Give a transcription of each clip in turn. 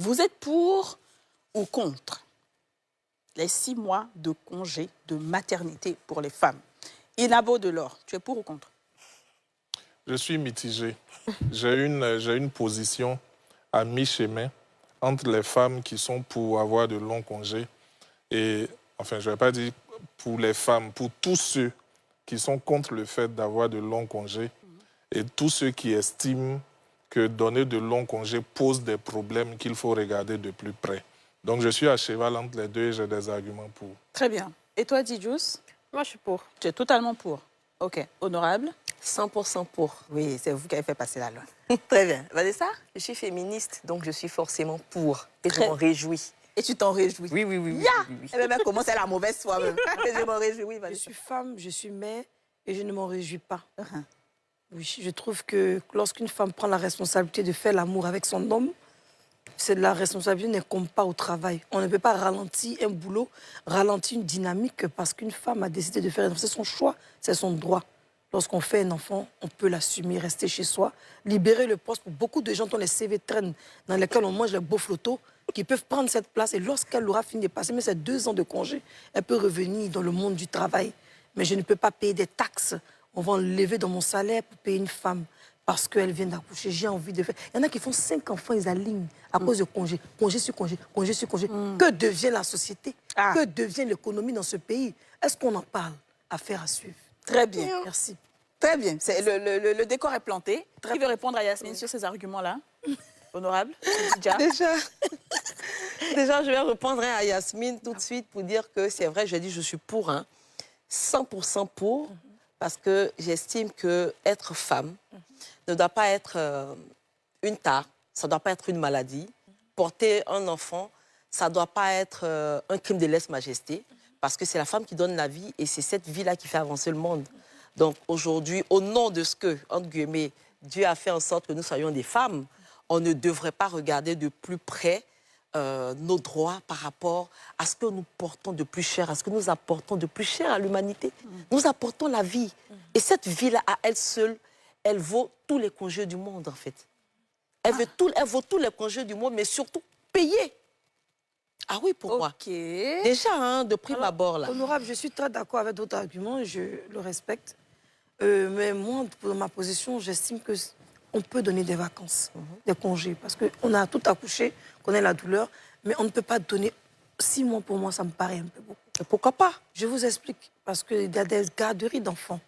Vous êtes pour ou contre les 6 mois de congé de maternité pour les femmes? Inabo Delors, tu es pour ou contre? Je suis mitigé. J'ai une position à mi-chemin entre les femmes qui sont pour avoir de longs congés et, enfin, je ne vais pas dire pour les femmes, pour tous ceux qui sont contre le fait d'avoir de longs congés et tous ceux qui estiment que donner de longs congés pose des problèmes qu'il faut regarder de plus près. Donc, je suis à cheval entre les deux et j'ai des arguments pour. Très bien. Et toi, Didjous? Moi, je suis pour. Tu es totalement pour. OK. Honorable? 100% pour. Oui, c'est vous qui avez fait passer la loi. Très bien. Vanessa, je suis féministe, donc je suis forcément pour. Et je m'en réjouis. Et tu t'en réjouis? Oui, oui, oui. Ya! Oui, oui. Eh bien, comment c'est la mauvaise foi même? Je m'en réjouis, oui, Je Vanessa. suis femme, je suis mère et je ne m'en réjouis pas. Uh-huh. Oui, je trouve que lorsqu'une femme prend la responsabilité de faire l'amour avec son homme, c'est la responsabilité n'incombe pas au travail. On ne peut pas ralentir un boulot, ralentir une dynamique parce qu'une femme a décidé de faire un enfant. C'est son choix, c'est son droit. Lorsqu'on fait un enfant, on peut l'assumer, rester chez soi, libérer le poste pour beaucoup de gens dont les CV traînent, dans lesquels on mange les beaux flottos, qui peuvent prendre cette place. Et lorsqu'elle aura fini de passer, mais c'est 2 ans de congé, elle peut revenir dans le monde du travail. Mais je ne peux pas payer des taxes. On va enlever dans mon salaire pour payer une femme parce qu'elle vient d'accoucher. J'ai envie de faire. Il y en a qui font 5 enfants, ils alignent à cause de congé. Congé sur congé, congé sur congé. Que devient la société? Que devient l'économie dans ce pays? Est-ce qu'on en parle? Affaire à suivre. Très bien. Merci. Très bien. Le décor est planté. Qui veut répondre à Yasmine sur ces arguments-là? Honorable? Déjà. Déjà, je vais répondre à Yasmine tout de suite pour dire que c'est vrai, je dis je suis pour, 100% pour, parce que j'estime qu'être femme ne doit pas être une tare, ça ne doit pas être une maladie. Porter un enfant, ça ne doit pas être un crime de lèse-majesté, parce que c'est la femme qui donne la vie et c'est cette vie-là qui fait avancer le monde. Donc aujourd'hui, au nom de ce que, entre guillemets, Dieu a fait en sorte que nous soyons des femmes, on ne devrait pas regarder de plus près nos droits par rapport à ce que nous portons de plus cher, à ce que nous apportons de plus cher à l'humanité. Nous apportons la vie. Et cette vie-là, à elle seule, elle vaut tous les congés du monde, en fait. Elle vaut tous les congés du monde, mais surtout payés. Ah oui, pour moi. Déjà, de prime abord, là. Honorable, je suis très d'accord avec d'autres arguments et je le respecte. Mais moi, pour ma position, j'estime qu'on peut donner des vacances, des congés, parce qu'on a tout accouché, qu'on ait la douleur, mais on ne peut pas donner 6 mois pour moi, ça me paraît un peu beaucoup. Et pourquoi pas? Je vous explique, parce qu'il y a des garderies d'enfants.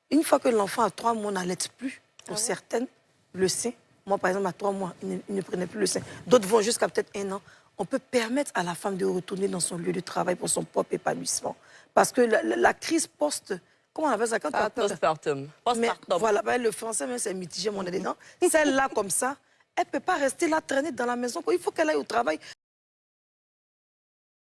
Une fois que l'enfant a 3 mois, on n'allait plus, pour certaines, le sein. Moi, par exemple, à 3 mois, il ne prenait plus le sein. D'autres vont jusqu'à peut-être 1 an. On peut permettre à la femme de retourner dans son lieu de travail pour son propre épanouissement. Parce que la crise post... Comment on appelle ça quand postpartum. Voilà, le français, même, c'est mitigé, mon dedans. Celle-là, comme ça, elle ne peut pas rester là, traîner dans la maison. Il faut qu'elle aille au travail.